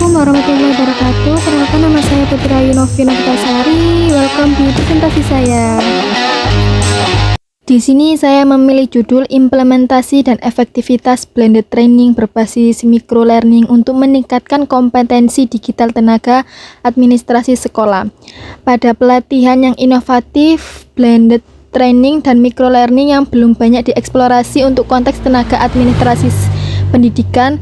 Assalamualaikum warahmatullahi wabarakatuh. Perkenalkan, nama saya Putra Yunovina Putasari. Welcome di presentasi saya. Di sini saya memilih judul Implementasi dan Efektivitas Blended Training berbasis Microlearning untuk meningkatkan kompetensi digital tenaga administrasi sekolah. Pada pelatihan yang inovatif, blended training dan microlearning yang belum banyak dieksplorasi untuk konteks tenaga administrasi pendidikan,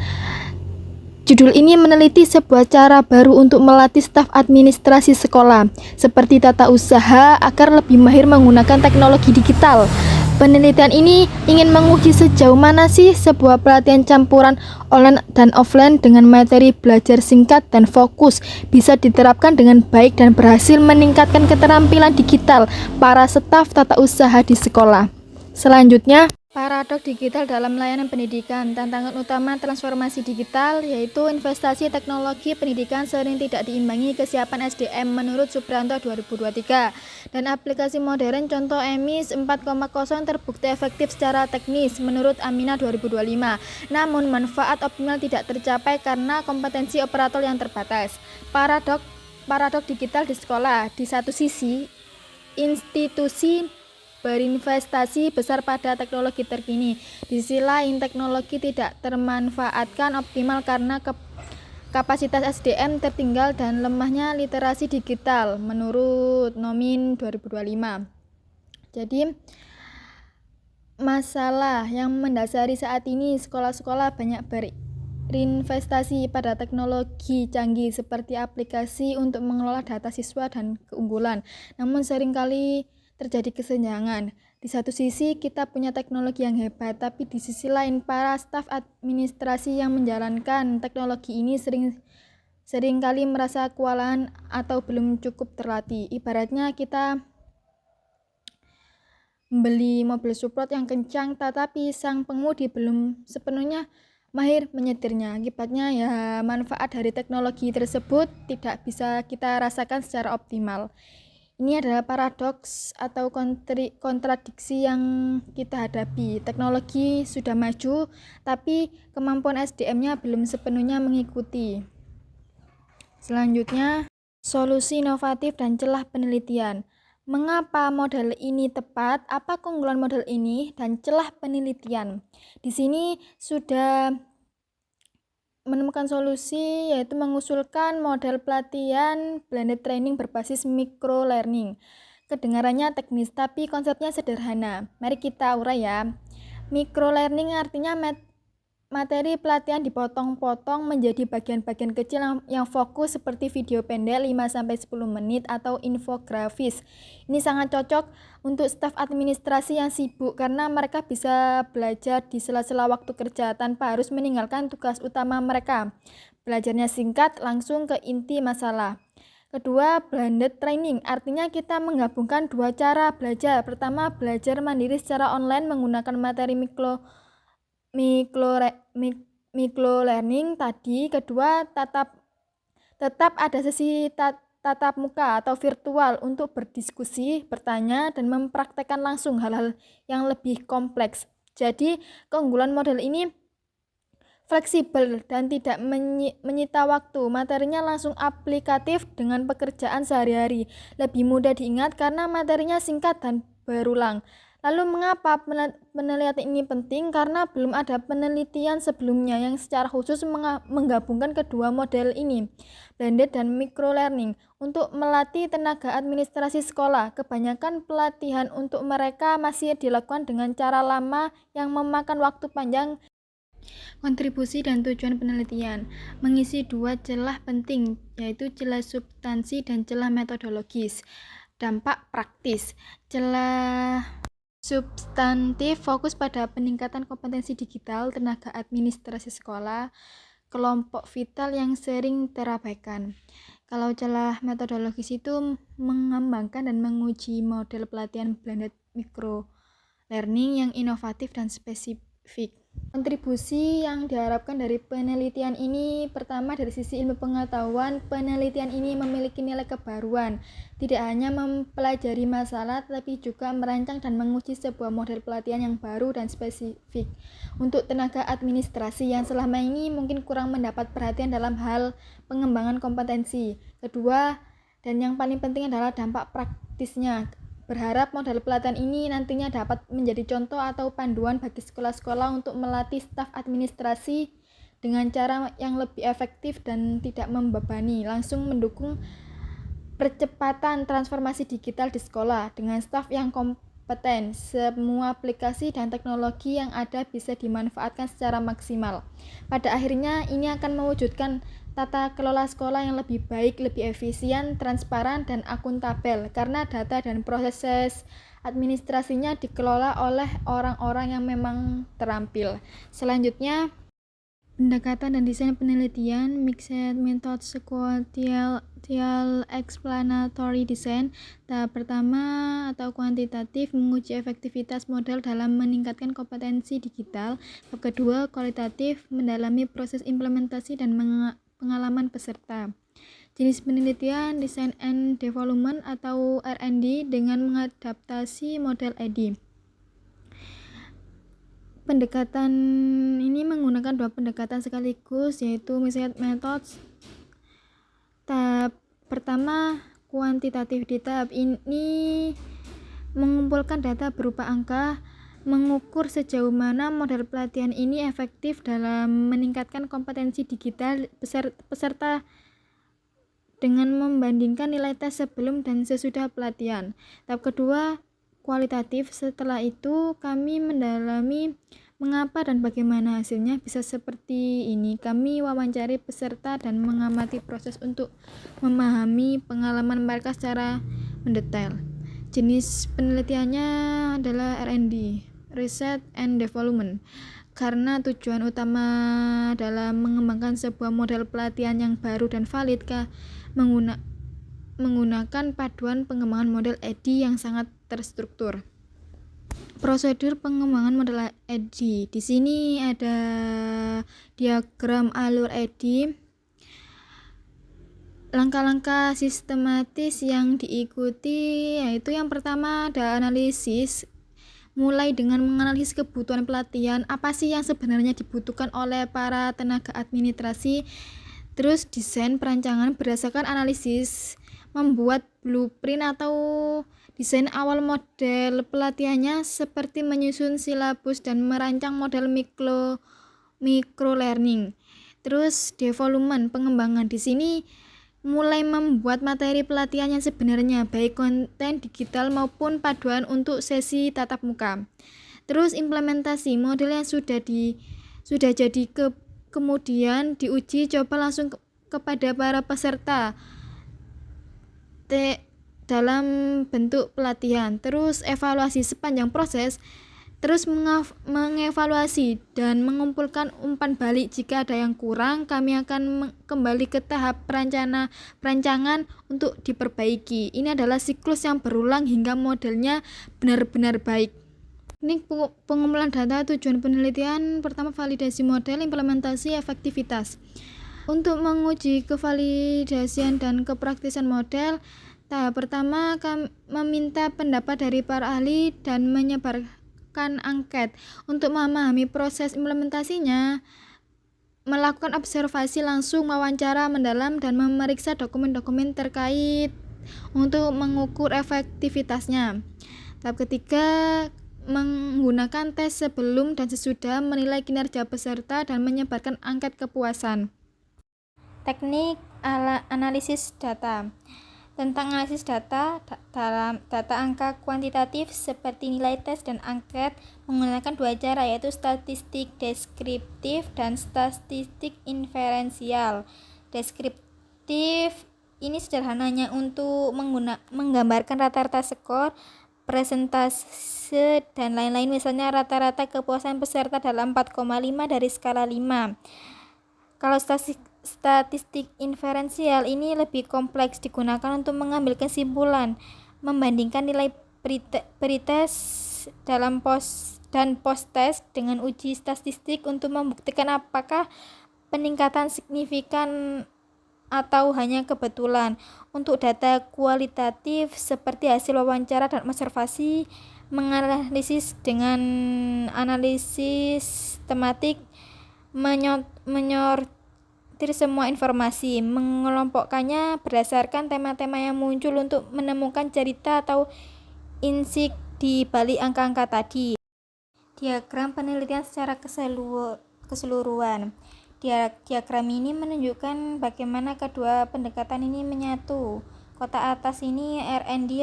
judul ini meneliti sebuah cara baru untuk melatih staf administrasi sekolah, seperti tata usaha, agar lebih mahir menggunakan teknologi digital. Penelitian ini ingin menguji sejauh mana sih sebuah pelatihan campuran online dan offline dengan materi belajar singkat dan fokus bisa diterapkan dengan baik dan berhasil meningkatkan keterampilan digital para staf tata usaha di sekolah. Selanjutnya, paradoks digital dalam layanan pendidikan. Tantangan utama transformasi digital yaitu investasi teknologi pendidikan sering tidak diimbangi kesiapan SDM menurut Subranto 2023, dan aplikasi modern contoh EMIS 4.0 terbukti efektif secara teknis menurut Amina 2025. Namun manfaat optimal tidak tercapai karena kompetensi operator yang terbatas. Paradoks digital di sekolah. Di satu sisi, institusi berinvestasi besar pada teknologi terkini. Di sisi lain, teknologi tidak termanfaatkan optimal karena kapasitas SDM tertinggal dan lemahnya literasi digital menurut Nomin 2025. Jadi, masalah yang mendasari saat ini sekolah-sekolah banyak berinvestasi pada teknologi canggih seperti aplikasi untuk mengelola data siswa dan keunggulan. Namun seringkali terjadi kesenjangan. Di satu sisi kita punya teknologi yang hebat, tapi di sisi lain para staf administrasi yang menjalankan teknologi ini seringkali merasa kewalahan atau belum cukup terlatih. Ibaratnya kita membeli mobil support yang kencang, tetapi sang pengemudi belum sepenuhnya mahir menyetirnya. Akibatnya ya manfaat dari teknologi tersebut tidak bisa kita rasakan secara optimal. Ini adalah paradoks atau kontradiksi yang kita hadapi. Teknologi sudah maju, tapi kemampuan SDM-nya belum sepenuhnya mengikuti. Selanjutnya, solusi inovatif dan celah penelitian. Mengapa model ini tepat? Apa keunggulan model ini dan celah penelitian? Di sini sudah menemukan solusi, yaitu mengusulkan model pelatihan blended training berbasis microlearning. Kedengarannya teknis, tapi konsepnya sederhana. Mari kita urai ya. Microlearning artinya materi pelatihan dipotong-potong menjadi bagian-bagian kecil yang fokus seperti video pendek 5-10 menit atau infografis. Ini sangat cocok untuk staf administrasi yang sibuk karena mereka bisa belajar di sela-sela waktu kerja tanpa harus meninggalkan tugas utama mereka. Belajarnya singkat, langsung ke inti masalah. Kedua, blended training, artinya kita menggabungkan dua cara belajar. Pertama, belajar mandiri secara online menggunakan materi microlearning tadi. Kedua, tetap ada sesi tatap muka atau virtual untuk berdiskusi, bertanya, dan mempraktekkan langsung hal-hal yang lebih kompleks. Jadi, keunggulan model ini fleksibel dan tidak menyita waktu. Materinya langsung aplikatif dengan pekerjaan sehari-hari. Lebih mudah diingat karena materinya singkat dan berulang. Lalu mengapa penelitian ini penting? Karena belum ada penelitian sebelumnya yang secara khusus menggabungkan kedua model ini, blended dan microlearning, untuk melatih tenaga administrasi sekolah. Kebanyakan pelatihan untuk mereka masih dilakukan dengan cara lama yang memakan waktu panjang. Kontribusi dan tujuan penelitian mengisi dua celah penting, yaitu celah substansi dan celah metodologis. Dampak praktis. Celah substantif fokus pada peningkatan kompetensi digital tenaga administrasi sekolah, kelompok vital yang sering terabaikan. Kalau celah metodologis itu mengembangkan dan menguji model pelatihan blended microlearning yang inovatif dan spesifik. Kontribusi yang diharapkan dari penelitian ini, pertama dari sisi ilmu pengetahuan, penelitian ini memiliki nilai kebaruan. Tidak hanya mempelajari masalah, tetapi juga merancang dan menguji sebuah model pelatihan yang baru dan spesifik untuk tenaga administrasi yang selama ini mungkin kurang mendapat perhatian dalam hal pengembangan kompetensi. Kedua, dan yang paling penting adalah dampak praktisnya. Berharap model pelatihan ini nantinya dapat menjadi contoh atau panduan bagi sekolah-sekolah untuk melatih staf administrasi dengan cara yang lebih efektif dan tidak membebani, langsung mendukung percepatan transformasi digital di sekolah dengan staf yang kompeten. Semua aplikasi dan teknologi yang ada bisa dimanfaatkan secara maksimal. Pada akhirnya ini akan mewujudkan tata kelola sekolah yang lebih baik, lebih efisien, transparan, dan akuntabel karena data dan proses administrasinya dikelola oleh orang-orang yang memang terampil. Selanjutnya, pendekatan dan desain penelitian, mixed method sequential explanatory design. Tahap pertama atau kuantitatif, menguji efektivitas model dalam meningkatkan kompetensi digital. Tahap kedua, kualitatif, mendalami proses implementasi dan pengalaman peserta. Jenis penelitian, design and development atau R&D dengan mengadaptasi model EDI. Pendekatan ini menggunakan dua pendekatan sekaligus, yaitu mixed methods. Tahap pertama, kuantitatif. Di tahap ini mengumpulkan data berupa angka, mengukur sejauh mana model pelatihan ini efektif dalam meningkatkan kompetensi digital peserta dengan membandingkan nilai tes sebelum dan sesudah pelatihan. Tahap kedua, kualitatif. Setelah itu kami mendalami mengapa dan bagaimana hasilnya bisa seperti ini. Kami wawancari peserta dan mengamati proses untuk memahami pengalaman mereka secara mendetail. Jenis penelitiannya adalah R&D, Research and Development, karena tujuan utama dalam mengembangkan sebuah model pelatihan yang baru dan valid menggunakan paduan pengembangan model EDI yang sangat terstruktur. Prosedur pengembangan model EDI. Di sini ada diagram alur EDI. Langkah-langkah sistematis yang diikuti yaitu yang pertama ada analisis, mulai dengan menganalisis kebutuhan pelatihan, apa sih yang sebenarnya dibutuhkan oleh para tenaga administrasi. Terus desain perancangan berdasarkan analisis, membuat blueprint atau desain awal model pelatihannya seperti menyusun silabus dan merancang model micro learning. Terus development, pengembangan. Di sini mulai membuat materi pelatihan yang sebenarnya, baik konten digital maupun paduan untuk sesi tatap muka. Terus implementasi, model yang sudah jadi kemudian diuji coba langsung kepada para peserta dalam bentuk pelatihan. Terus evaluasi sepanjang proses, terus mengevaluasi dan mengumpulkan umpan balik. Jika ada yang kurang, kami akan kembali ke tahap perancangan untuk diperbaiki. Ini adalah siklus yang berulang hingga modelnya benar-benar baik. Ini pengumpulan data. Tujuan penelitian pertama, validasi model, implementasi, efektivitas. Untuk menguji kevalidasian dan kepraktisan model, tahap pertama kami meminta pendapat dari para ahli dan menyebarkan angket. Untuk memahami proses implementasinya, melakukan observasi langsung, wawancara mendalam, dan memeriksa dokumen-dokumen terkait untuk mengukur efektivitasnya. Tahap ketiga, menggunakan tes sebelum dan sesudah, menilai kinerja peserta, dan menyebarkan angket kepuasan. Teknik analisis data. Tentang analisis data, dalam data angka kuantitatif seperti nilai tes dan angket menggunakan dua cara, yaitu statistik deskriptif dan statistik inferensial. Deskriptif ini sederhananya untuk menggambarkan rata-rata skor, presentase, dan lain-lain. Misalnya rata-rata kepuasan peserta dalam 4,5 dari skala 5. Kalau statistik inferensial ini lebih kompleks, digunakan untuk mengambil kesimpulan, membandingkan nilai pretest dalam dan post-test dengan uji statistik untuk membuktikan apakah peningkatan signifikan atau hanya kebetulan. Untuk data kualitatif seperti hasil wawancara dan observasi, menganalisis dengan analisis tematik, menyortir semua informasi, mengelompokkannya berdasarkan tema-tema yang muncul untuk menemukan cerita atau insight di balik angka-angka tadi. Diagram penelitian secara keseluruhan. Diagram ini menunjukkan bagaimana kedua pendekatan ini menyatu. Kotak atas ini R&D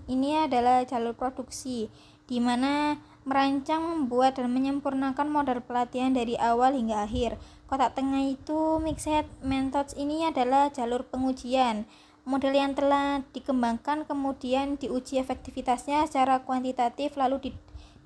ini adalah jalur produksi, di mana merancang, membuat, dan menyempurnakan model pelatihan dari awal hingga akhir. Kotak tengah itu mixed methods ini adalah jalur pengujian. Model yang telah dikembangkan kemudian diuji efektivitasnya secara kuantitatif lalu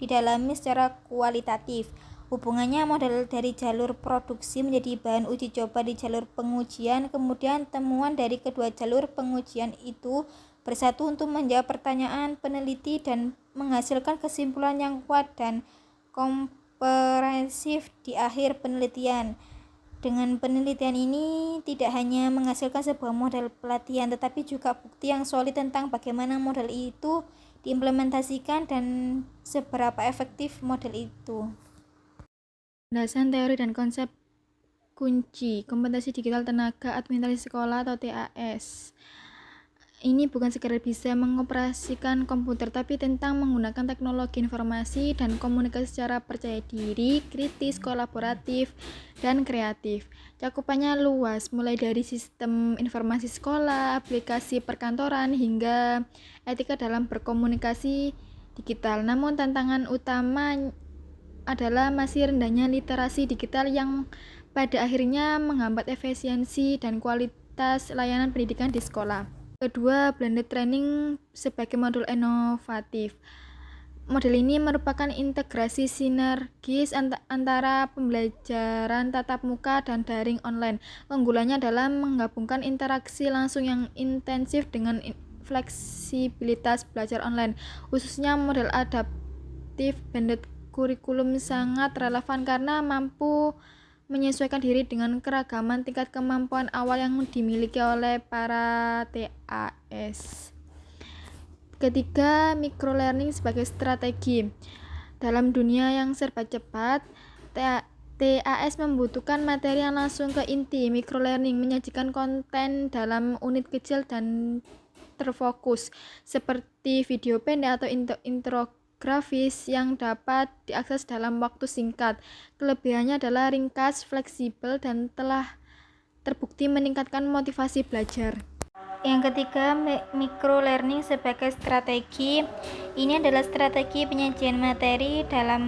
didalami secara kualitatif. Hubungannya model dari jalur produksi menjadi bahan uji coba di jalur pengujian, kemudian temuan dari kedua jalur pengujian itu bersatu untuk menjawab pertanyaan peneliti dan menghasilkan kesimpulan yang kuat dan komprehensif di akhir penelitian. Dengan penelitian ini tidak hanya menghasilkan sebuah model pelatihan, tetapi juga bukti yang solid tentang bagaimana model itu diimplementasikan dan seberapa efektif model itu. Landasan teori dan konsep kunci kompetensi digital tenaga administrasi sekolah atau TAS. Ini bukan sekedar bisa mengoperasikan komputer, tapi tentang menggunakan teknologi informasi dan komunikasi secara percaya diri, kritis, kolaboratif, dan kreatif. Cakupannya luas, mulai dari sistem informasi sekolah, aplikasi perkantoran, hingga etika dalam berkomunikasi digital. Namun tantangan utama adalah masih rendahnya literasi digital yang pada akhirnya menghambat efisiensi dan kualitas layanan pendidikan di sekolah. Kedua, blended training sebagai modul inovatif. Model ini merupakan integrasi sinergis antara pembelajaran tatap muka dan daring online. Keunggulannya adalah menggabungkan interaksi langsung yang intensif dengan fleksibilitas belajar online. Khususnya model adaptif blended kurikulum sangat relevan karena mampu menyesuaikan diri dengan keragaman tingkat kemampuan awal yang dimiliki oleh para TAS. Ketiga, microlearning sebagai strategi. Dalam dunia yang serba cepat, TAS membutuhkan materi yang langsung ke inti. Microlearning menyajikan konten dalam unit kecil dan terfokus, seperti video pendek atau infografis yang dapat diakses dalam waktu singkat. Kelebihannya adalah ringkas, fleksibel, dan telah terbukti meningkatkan motivasi belajar. Yang ketiga, microlearning sebagai strategi. Ini adalah strategi penyajian materi dalam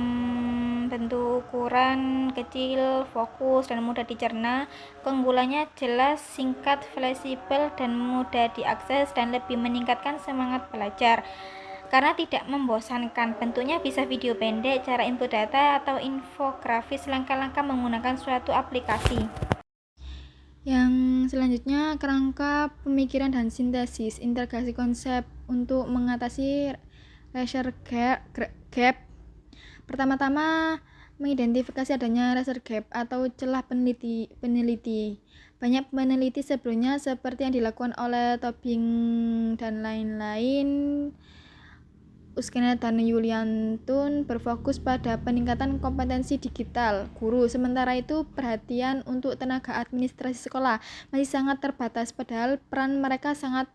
bentuk ukuran kecil, fokus, dan mudah dicerna. Keunggulannya jelas, singkat, fleksibel, dan mudah diakses, dan lebih meningkatkan semangat belajar karena tidak membosankan. Bentuknya bisa video pendek, cara input data, atau infografis langkah-langkah menggunakan suatu aplikasi. Yang selanjutnya, kerangka pemikiran dan sintesis, integrasi konsep untuk mengatasi learner gap. Pertama-tama, mengidentifikasi adanya learner gap atau celah peneliti. Banyak peneliti sebelumnya seperti yang dilakukan oleh Tobing dan lain-lain, Uskena dan Yuliantun berfokus pada peningkatan kompetensi digital guru. Sementara itu, perhatian untuk tenaga administrasi sekolah masih sangat terbatas, padahal peran mereka sangat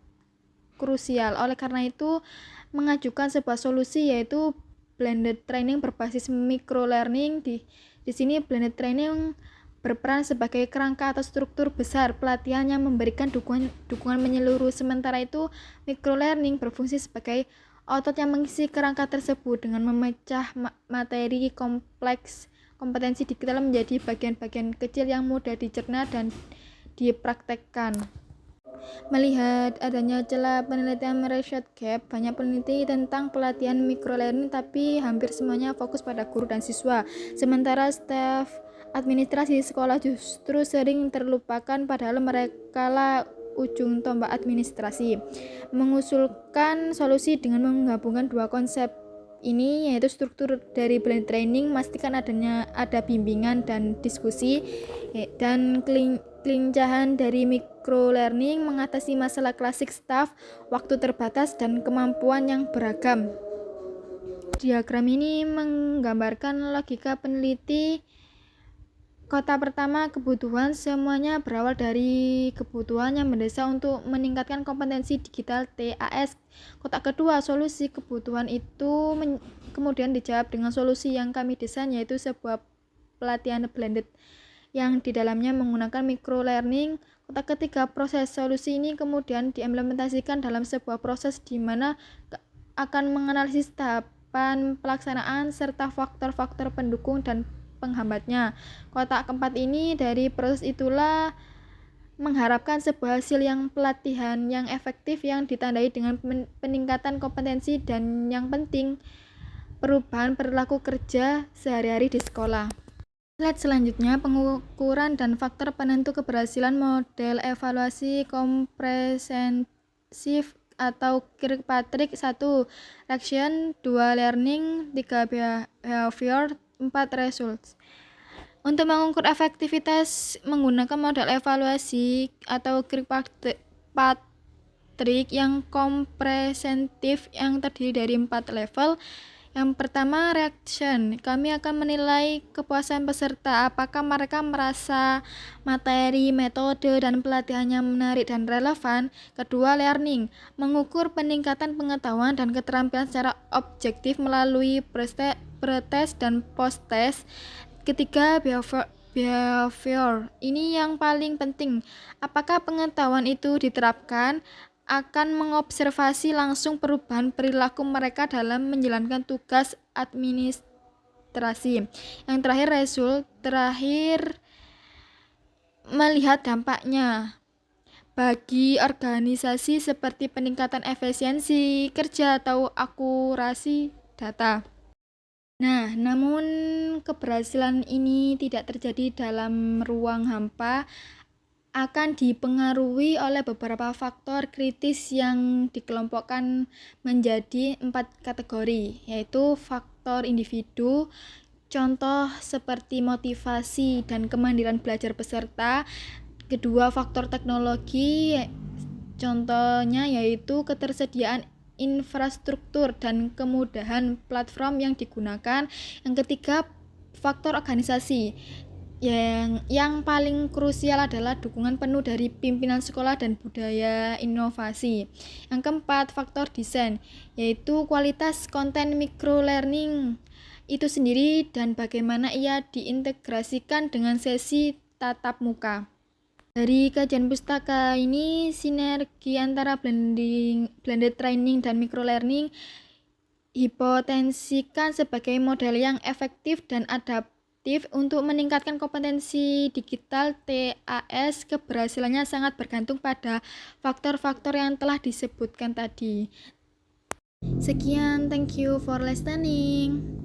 krusial. Oleh karena itu, mengajukan sebuah solusi yaitu blended training berbasis microlearning. Di sini blended training berperan sebagai kerangka atau struktur besar pelatihan yang memberikan dukungan menyeluruh. Sementara itu, microlearning berfungsi sebagai otot yang mengisi kerangka tersebut dengan memecah materi kompleks kompetensi digital menjadi bagian-bagian kecil yang mudah dicerna dan dipraktekkan. Melihat adanya celah penelitian research gap, banyak peneliti tentang pelatihan microlearning, tapi hampir semuanya fokus pada guru dan siswa. Sementara staf administrasi sekolah justru sering terlupakan, padahal mereka lah ujung tombak administrasi. Mengusulkan solusi dengan menggabungkan dua konsep ini yaitu struktur dari blended training, memastikan ada bimbingan dan diskusi, dan kelincahan dari microlearning, mengatasi masalah klasik staff, waktu terbatas, dan kemampuan yang beragam. Diagram ini menggambarkan logika peneliti. Kota pertama, kebutuhan. Semuanya berawal dari kebutuhan yang mendesak untuk meningkatkan kompetensi digital TAS. Kota kedua, solusi. Kebutuhan itu kemudian dijawab dengan solusi yang kami desain, yaitu sebuah pelatihan blended yang di dalamnya menggunakan microlearning. Kota ketiga, proses. Solusi ini kemudian diimplementasikan dalam sebuah proses di mana akan menganalisis tahapan pelaksanaan serta faktor-faktor pendukung dan penghambatnya. Kotak keempat ini, dari proses itulah mengharapkan sebuah hasil yang pelatihan yang efektif yang ditandai dengan peningkatan kompetensi dan yang penting perubahan perilaku kerja sehari-hari di sekolah. Slide selanjutnya, pengukuran dan faktor penentu keberhasilan model evaluasi komprehensif atau Kirkpatrick. 1. Reaction, 2. Learning, 3. Behavior, 4. Results. Untuk mengukur efektivitas menggunakan model evaluasi atau Kirkpatrick yang komprehensif yang terdiri dari 4 level. Yang pertama, reaction. Kami akan menilai kepuasan peserta, apakah mereka merasa materi, metode, dan pelatihannya menarik dan relevan. Kedua, learning. Mengukur peningkatan pengetahuan dan keterampilan secara objektif melalui pre-test dan post-test. Ketiga, behavior. Ini yang paling penting. Apakah pengetahuan itu diterapkan? Akan mengobservasi langsung perubahan perilaku mereka dalam menjalankan tugas administrasi. Yang terakhir, result. Terakhir, melihat dampaknya bagi organisasi seperti peningkatan efisiensi kerja atau akurasi data. Nah, namun keberhasilan ini tidak terjadi dalam ruang hampa, akan dipengaruhi oleh beberapa faktor kritis yang dikelompokkan menjadi 4 kategori, yaitu faktor individu, contoh seperti motivasi dan kemandirian belajar peserta. Kedua, faktor teknologi, contohnya yaitu ketersediaan infrastruktur dan kemudahan platform yang digunakan. Yang ketiga, faktor organisasi. Yang paling krusial adalah dukungan penuh dari pimpinan sekolah dan budaya inovasi. Yang keempat, faktor desain, yaitu kualitas konten microlearning itu sendiri dan bagaimana ia diintegrasikan dengan sesi tatap muka. Dari kajian pustaka ini, sinergi antara blended training dan microlearning hipotensikan sebagai model yang efektif dan adaptif untuk meningkatkan kompetensi digital TAS. Keberhasilannya sangat bergantung pada faktor-faktor yang telah disebutkan tadi. Sekian, thank you for listening.